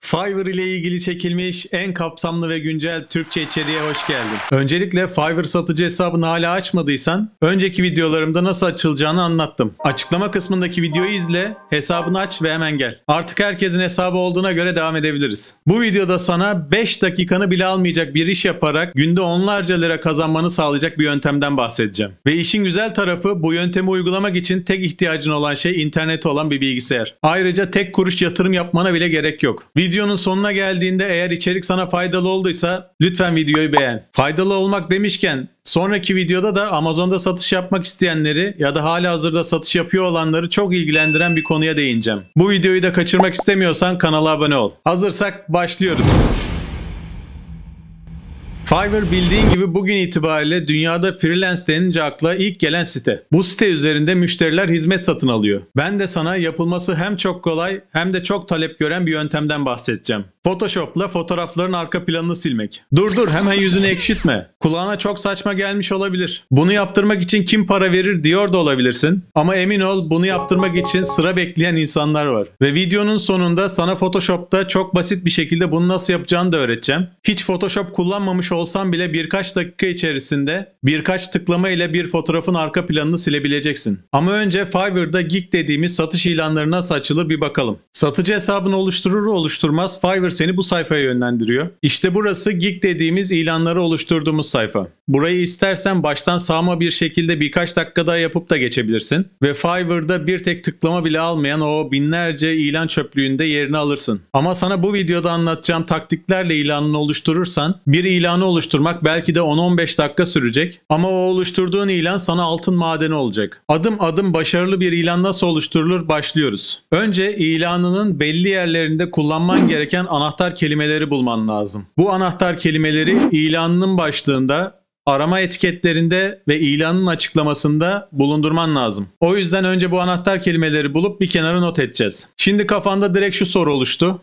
Fiverr ile ilgili çekilmiş en kapsamlı ve güncel Türkçe içeriğe hoş geldin. Öncelikle Fiverr satıcı hesabını hala açmadıysan önceki videolarımda nasıl açılacağını anlattım. Açıklama kısmındaki videoyu izle, hesabını aç ve hemen gel. Artık herkesin hesabı olduğuna göre devam edebiliriz. Bu videoda sana 5 dakikanı bile almayacak bir iş yaparak günde onlarca lira kazanmanı sağlayacak bir yöntemden bahsedeceğim. Ve işin güzel tarafı, bu yöntemi uygulamak için tek ihtiyacın olan şey interneti olan bir bilgisayar. Ayrıca tek kuruş yatırım yapmana bile gerek yok. Videonun sonuna geldiğinde eğer içerik sana faydalı olduysa lütfen videoyu beğen. Faydalı olmak demişken sonraki videoda da Amazon'da satış yapmak isteyenleri ya da halihazırda satış yapıyor olanları çok ilgilendiren bir konuya değineceğim. Bu videoyu da kaçırmak istemiyorsan kanala abone ol. Hazırsak başlıyoruz. Fiverr bildiğin gibi bugün itibariyle dünyada freelance denince akla ilk gelen site. Bu site üzerinde müşteriler hizmet satın alıyor. Ben de sana yapılması hem çok kolay hem de çok talep gören bir yöntemden bahsedeceğim. Photoshop'la fotoğrafların arka planını silmek. Dur hemen yüzünü ekşitme. Kulağına çok saçma gelmiş olabilir. Bunu yaptırmak için kim para verir diyor da olabilirsin. Ama emin ol, bunu yaptırmak için sıra bekleyen insanlar var. Ve videonun sonunda sana Photoshop'ta çok basit bir şekilde bunu nasıl yapacağını da öğreteceğim. Hiç Photoshop kullanmamış olsan bile birkaç dakika içerisinde birkaç tıklama ile bir fotoğrafın arka planını silebileceksin. Ama önce Fiverr'da Gig dediğimiz satış ilanları nasıl açılır bir bakalım. Satıcı hesabını oluşturur oluşturmaz Fiverr seni bu sayfaya yönlendiriyor. İşte burası Gig dediğimiz ilanları oluşturduğumuz sayfa. Burayı istersen baştan sağma bir şekilde birkaç dakika daha yapıp da geçebilirsin. Ve Fiverr'da bir tek tıklama bile almayan o binlerce ilan çöplüğünde yerini alırsın. Ama sana bu videoda anlatacağım taktiklerle ilanını oluşturursan bir ilanı oluşturmak belki de 10-15 dakika sürecek. Ama o oluşturduğun ilan sana altın madeni olacak. Adım adım başarılı bir ilan nasıl oluşturulur başlıyoruz. Önce ilanının belli yerlerinde kullanman gereken anahtar kelimeleri bulman lazım. Bu anahtar kelimeleri ilanının başlığında, arama etiketlerinde ve ilanın açıklamasında bulundurman lazım. O yüzden önce bu anahtar kelimeleri bulup bir kenara not edeceğiz. Şimdi kafanda direkt şu soru oluştu.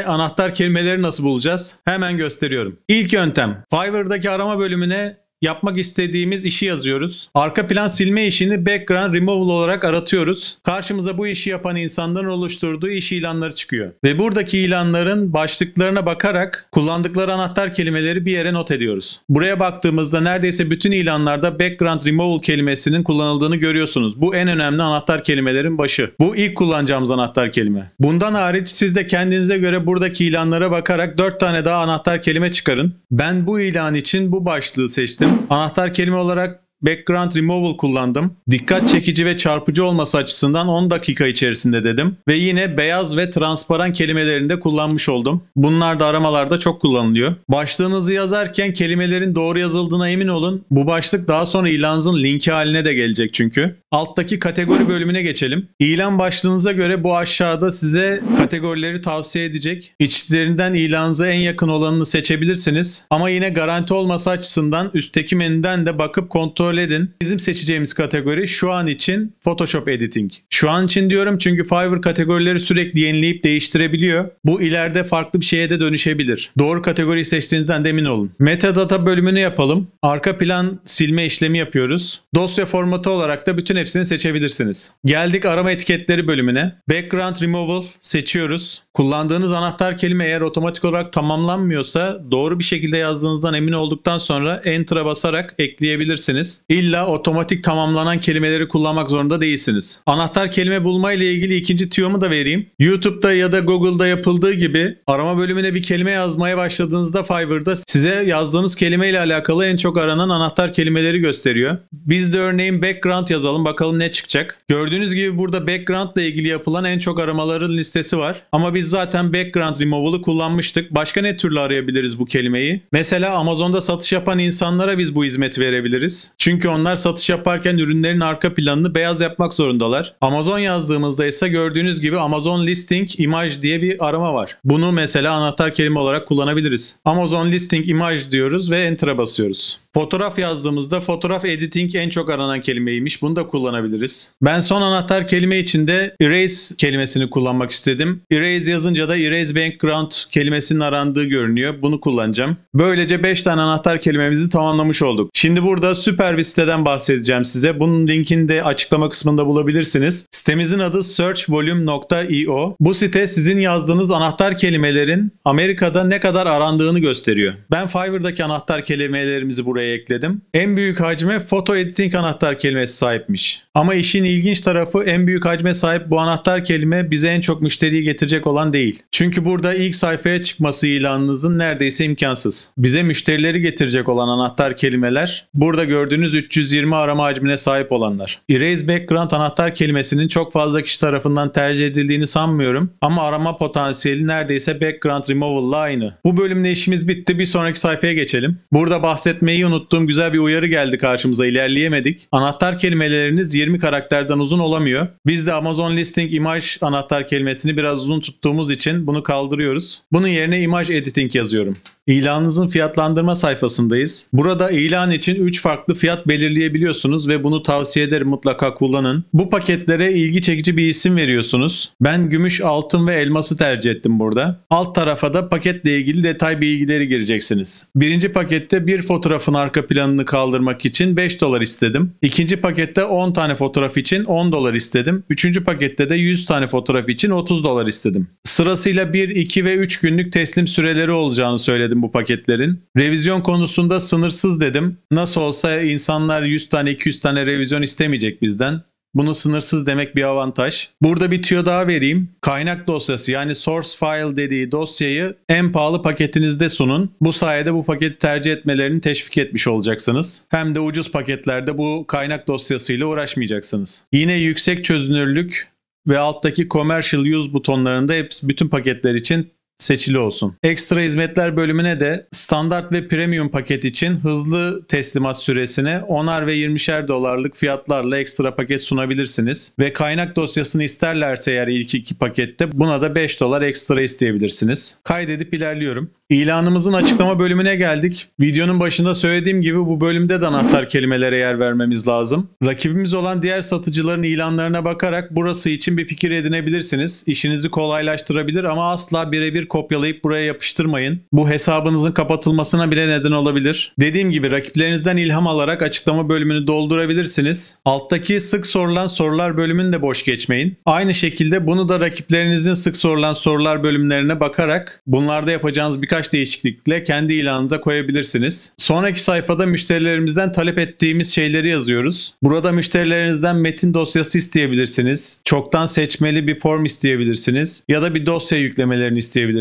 Anahtar kelimeleri nasıl bulacağız? Hemen gösteriyorum. İlk yöntem. Fiverr'daki arama bölümüne yapmak istediğimiz işi yazıyoruz. Arka plan silme işini background removal olarak aratıyoruz. Karşımıza bu işi yapan insanların oluşturduğu iş ilanları çıkıyor. Ve buradaki ilanların başlıklarına bakarak kullandıkları anahtar kelimeleri bir yere not ediyoruz. Buraya baktığımızda neredeyse bütün ilanlarda background removal kelimesinin kullanıldığını görüyorsunuz. Bu en önemli anahtar kelimelerin başı. Bu ilk kullanacağımız anahtar kelime. Bundan hariç siz de kendinize göre buradaki ilanlara bakarak 4 tane daha anahtar kelime çıkarın. Ben bu ilan için bu başlığı seçtim. Anahtar kelime olarak background removal kullandım. Dikkat çekici ve çarpıcı olması açısından 10 dakika içerisinde dedim. Ve yine beyaz ve transparan kelimelerini de kullanmış oldum. Bunlar da aramalarda çok kullanılıyor. Başlığınızı yazarken kelimelerin doğru yazıldığına emin olun. Bu başlık daha sonra ilanınızın linki haline de gelecek çünkü. Alttaki kategori bölümüne geçelim. İlan başlığınıza göre bu aşağıda size kategorileri tavsiye edecek. İçlerinden ilanınıza en yakın olanını seçebilirsiniz. Ama yine garanti olması açısından üstteki menüden de bakıp kontrol edin. Bizim seçeceğimiz kategori şu an için Photoshop Editing. Şu an için diyorum çünkü Fiverr kategorileri sürekli yenileyip değiştirebiliyor. Bu ileride farklı bir şeye de dönüşebilir. Doğru kategoriyi seçtiğinizden de emin olun. Metadata bölümünü yapalım. Arka plan silme işlemi yapıyoruz. Dosya formatı olarak da bütün hepsini seçebilirsiniz. Geldik arama etiketleri bölümüne. Background Removal seçiyoruz. Kullandığınız anahtar kelime eğer otomatik olarak tamamlanmıyorsa doğru bir şekilde yazdığınızdan emin olduktan sonra Enter'a basarak ekleyebilirsiniz. İlla otomatik tamamlanan kelimeleri kullanmak zorunda değilsiniz. Anahtar kelime bulma ile ilgili ikinci tüyomu da vereyim. YouTube'da ya da Google'da yapıldığı gibi arama bölümüne bir kelime yazmaya başladığınızda Fiverr'da size yazdığınız kelime ile alakalı en çok aranan anahtar kelimeleri gösteriyor. Biz de örneğin background yazalım, bakalım ne çıkacak. Gördüğünüz gibi burada background ile ilgili yapılan en çok aramaların listesi var. Ama biz zaten background removal'ı kullanmıştık. Başka ne türlü arayabiliriz bu kelimeyi? Mesela Amazon'da satış yapan insanlara biz bu hizmeti verebiliriz. Çünkü onlar satış yaparken ürünlerin arka planını beyaz yapmak zorundalar. Amazon yazdığımızda ise gördüğünüz gibi Amazon Listing Image diye bir arama var. Bunu mesela anahtar kelime olarak kullanabiliriz. Amazon Listing Image diyoruz ve Enter'a basıyoruz. Fotoğraf yazdığımızda fotoğraf editing en çok aranan kelimeymiş. Bunu da kullanabiliriz. Ben son anahtar kelime için de erase kelimesini kullanmak istedim. Erase yazınca da erase background kelimesinin arandığı görünüyor. Bunu kullanacağım. Böylece 5 tane anahtar kelimemizi tamamlamış olduk. Şimdi burada süper bir siteden bahsedeceğim size. Bunun linkini de açıklama kısmında bulabilirsiniz. Sitemizin adı searchvolume.io. Bu site sizin yazdığınız anahtar kelimelerin Amerika'da ne kadar arandığını gösteriyor. Ben Fiverr'daki anahtar kelimelerimizi buraya ekledim. En büyük hacme photo editing anahtar kelimesi sahipmiş. Ama işin ilginç tarafı en büyük hacme sahip bu anahtar kelime bize en çok müşteriyi getirecek olan değil. Çünkü burada ilk sayfaya çıkması ilanınızın neredeyse imkansız. Bize müşterileri getirecek olan anahtar kelimeler burada gördüğünüz 320 arama hacmine sahip olanlar. Erase background anahtar kelimesinin çok fazla kişi tarafından tercih edildiğini sanmıyorum ama arama potansiyeli neredeyse background removal'la aynı. Bu bölümde işimiz bitti. Bir sonraki sayfaya geçelim. Burada bahsetmeyi unuttuğum güzel bir uyarı geldi karşımıza. İlerleyemedik. Anahtar kelimeleriniz 20 karakterden uzun olamıyor. Biz de Amazon Listing Image anahtar kelimesini biraz uzun tuttuğumuz için bunu kaldırıyoruz. Bunun yerine Image Editing yazıyorum. İlanınızın fiyatlandırma sayfasındayız. Burada ilan için 3 farklı fiyat belirleyebiliyorsunuz ve bunu tavsiye ederim, mutlaka kullanın. Bu paketlere ilgi çekici bir isim veriyorsunuz. Ben gümüş, altın ve elması tercih ettim burada. Alt tarafa da paketle ilgili detay bilgileri gireceksiniz. Birinci pakette bir fotoğrafın arka planını kaldırmak için $5 istedim. İkinci pakette 10 tane fotoğraf için $10 istedim. Üçüncü pakette de 100 tane fotoğraf için $30 istedim. Sırasıyla 1, 2 ve 3 günlük teslim süreleri olacağını söyledim bu paketlerin. Revizyon konusunda sınırsız dedim. Nasıl olsa insanlar 100 tane 200 tane revizyon istemeyecek bizden. Bunu sınırsız demek bir avantaj. Burada bir tüyo daha vereyim. Kaynak dosyası yani source file dediği dosyayı en pahalı paketinizde sunun. Bu sayede bu paketi tercih etmelerini teşvik etmiş olacaksınız. Hem de ucuz paketlerde bu kaynak dosyasıyla uğraşmayacaksınız. Yine yüksek çözünürlük ve alttaki commercial use butonlarında bütün paketler için seçili olsun. Ekstra hizmetler bölümüne de standart ve premium paket için hızlı teslimat süresine 10'ar ve 20'şer dolarlık fiyatlarla ekstra paket sunabilirsiniz. Ve kaynak dosyasını isterlerse eğer ilk iki pakette buna da $5 ekstra isteyebilirsiniz. Kaydedip ilerliyorum. İlanımızın açıklama bölümüne geldik. Videonun başında söylediğim gibi bu bölümde de anahtar kelimelere yer vermemiz lazım. Rakibimiz olan diğer satıcıların ilanlarına bakarak burası için bir fikir edinebilirsiniz. İşinizi kolaylaştırabilir ama asla birebir kopyalayıp buraya yapıştırmayın. Bu hesabınızın kapatılmasına bile neden olabilir. Dediğim gibi rakiplerinizden ilham alarak açıklama bölümünü doldurabilirsiniz. Alttaki sık sorulan sorular bölümünü de boş geçmeyin. Aynı şekilde bunu da rakiplerinizin sık sorulan sorular bölümlerine bakarak bunlarda yapacağınız birkaç değişiklikle kendi ilanınıza koyabilirsiniz. Sonraki sayfada müşterilerimizden talep ettiğimiz şeyleri yazıyoruz. Burada müşterilerinizden metin dosyası isteyebilirsiniz. Çoktan seçmeli bir form isteyebilirsiniz. Ya da bir dosya yüklemelerini isteyebilirsiniz.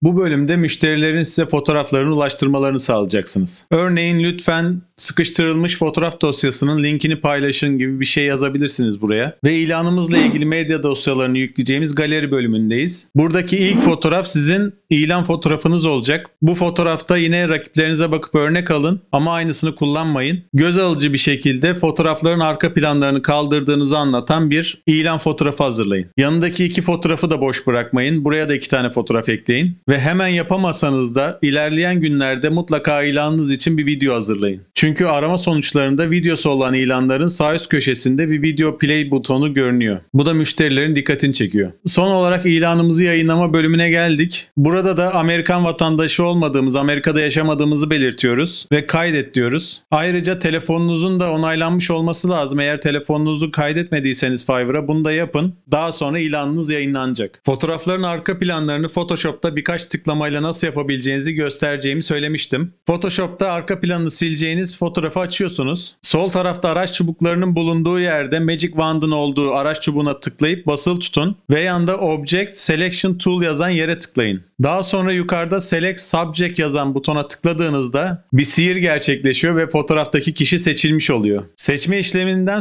Bu bölümde müşterilerin size fotoğraflarını ulaştırmalarını sağlayacaksınız. Örneğin lütfen sıkıştırılmış fotoğraf dosyasının linkini paylaşın gibi bir şey yazabilirsiniz buraya. Ve ilanımızla ilgili medya dosyalarını yükleyeceğimiz galeri bölümündeyiz. Buradaki ilk fotoğraf sizin ilan fotoğrafınız olacak. Bu fotoğrafta yine rakiplerinize bakıp örnek alın ama aynısını kullanmayın. Göz alıcı bir şekilde fotoğrafların arka planlarını kaldırdığınızı anlatan bir ilan fotoğrafı hazırlayın. Yanındaki iki fotoğrafı da boş bırakmayın. Buraya da 2 tane fotoğraf ekleyin. Ve hemen yapamasanız da ilerleyen günlerde mutlaka ilanınız için bir video hazırlayın. Çünkü arama sonuçlarında videosu olan ilanların sağ üst köşesinde bir video play butonu görünüyor. Bu da müşterilerin dikkatini çekiyor. Son olarak ilanımızı yayınlama bölümüne geldik. Burada da Amerikan vatandaşı olmadığımız, Amerika'da yaşamadığımızı belirtiyoruz ve kaydet diyoruz. Ayrıca telefonunuzun da onaylanmış olması lazım. Eğer telefonunuzu kaydetmediyseniz Fiverr'a bunu da yapın. Daha sonra ilanınız yayınlanacak. Fotoğrafların arka planlarını Photoshop'ta birkaç tıklamayla nasıl yapabileceğinizi göstereceğimi söylemiştim. Photoshop'ta arka planını sileceğiniz fotoğrafı açıyorsunuz. Sol tarafta araç çubuklarının bulunduğu yerde Magic Wand'ın olduğu araç çubuğuna tıklayıp basılı tutun ve yanda Object Selection Tool yazan yere tıklayın. Daha sonra yukarıda Select Subject yazan butona tıkladığınızda bir sihir gerçekleşiyor ve fotoğraftaki kişi seçilmiş oluyor. Seçme işleminden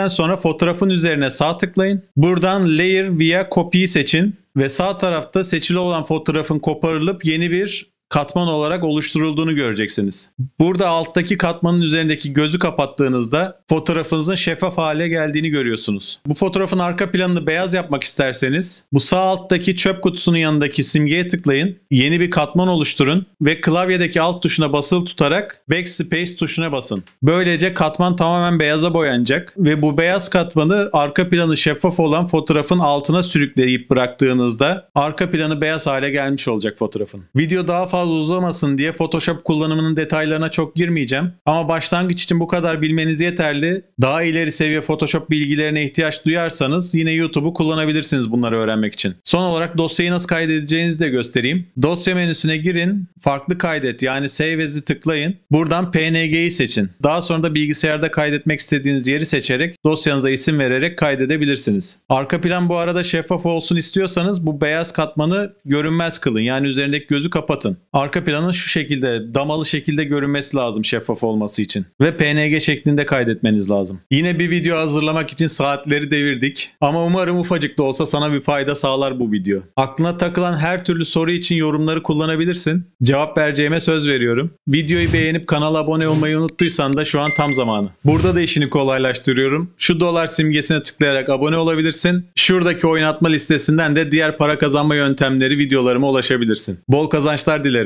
sonra fotoğrafın üzerine sağ tıklayın. Buradan Layer via Copy'yi seçin ve sağ tarafta seçili olan fotoğrafın koparılıp yeni bir katman olarak oluşturulduğunu göreceksiniz. Burada alttaki katmanın üzerindeki gözü kapattığınızda fotoğrafınızın şeffaf hale geldiğini görüyorsunuz. Bu fotoğrafın arka planını beyaz yapmak isterseniz bu sağ alttaki çöp kutusunun yanındaki simgeye tıklayın, yeni bir katman oluşturun ve klavyedeki alt tuşuna basılı tutarak Backspace tuşuna basın. Böylece katman tamamen beyaza boyanacak ve bu beyaz katmanı arka planı şeffaf olan fotoğrafın altına sürükleyip bıraktığınızda arka planı beyaz hale gelmiş olacak fotoğrafın. Video daha fazla uzamasın diye Photoshop kullanımının detaylarına çok girmeyeceğim ama başlangıç için bu kadar bilmeniz yeterli. Daha ileri seviye Photoshop bilgilerine ihtiyaç duyarsanız yine YouTube'u kullanabilirsiniz bunları öğrenmek için. Son olarak dosyayı nasıl kaydedeceğinizi de göstereyim. Dosya menüsüne girin, farklı kaydet yani Save As'i tıklayın. Buradan PNG'yi seçin. Daha sonra da bilgisayarda kaydetmek istediğiniz yeri seçerek dosyanıza isim vererek kaydedebilirsiniz. Arka plan bu arada şeffaf olsun istiyorsanız bu beyaz katmanı görünmez kılın. Yani üzerindeki gözü kapatın. Arka planın şu şekilde damalı şekilde görünmesi lazım şeffaf olması için. Ve PNG şeklinde kaydetmeniz lazım. Yine bir video hazırlamak için saatleri devirdik. Ama umarım ufacık da olsa sana bir fayda sağlar bu video. Aklına takılan her türlü soru için yorumları kullanabilirsin. Cevap vereceğime söz veriyorum. Videoyu beğenip kanala abone olmayı unuttuysan da şu an tam zamanı. Burada da işini kolaylaştırıyorum. Şu dolar simgesine tıklayarak abone olabilirsin. Şuradaki oynatma listesinden de diğer para kazanma yöntemleri videolarıma ulaşabilirsin. Bol kazançlar dilerim.